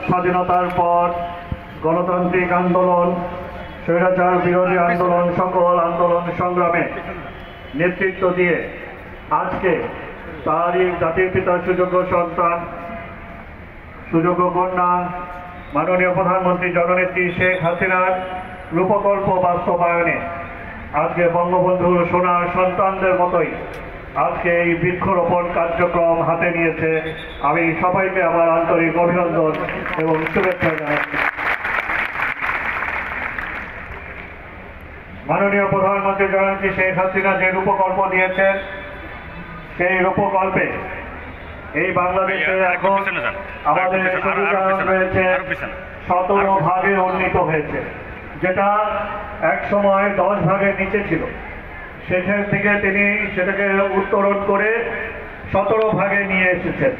স্বাধীনতার পর গণতান্ত্রিক আন্দোলন, স্বৈরাচার বিরোধী আন্দোলন, সকল আন্দোলন সংগ্রামে নেতৃত্ব দিয়ে আজকে তারই জাতির পিতার সুযোগ্য সন্তান, সুযোগ্য কন্যা মাননীয় প্রধানমন্ত্রী জননেত্রী শেখ হাসিনার রূপকল্প বাস্তবায়নে আজকে বঙ্গবন্ধুর সোনার সন্তানদের মতোই আজকে এই বৃক্ষরোপণ কার্যক্রম হাতে নিয়েছে। আমি সবাইকে আমার আন্তরিক অভিনন্দন এবং শুভেচ্ছা জানাচ্ছি। মাননীয় প্রধানমন্ত্রী জননেত্রী শেখ হাসিনা যে রূপকল্প দিয়েছেন, সেই রূপকল্পে এই বাংলাদেশে এখন আমাদের সংবিধান রয়েছে 17 ভাগে উন্নীত হয়েছে, যেটা এক সময় 10 ভাগের নিচে ছিল। সেখান থেকে তিনি সেটাকে উত্তরণ করে 17 ভাগে নিয়ে এসেছেন।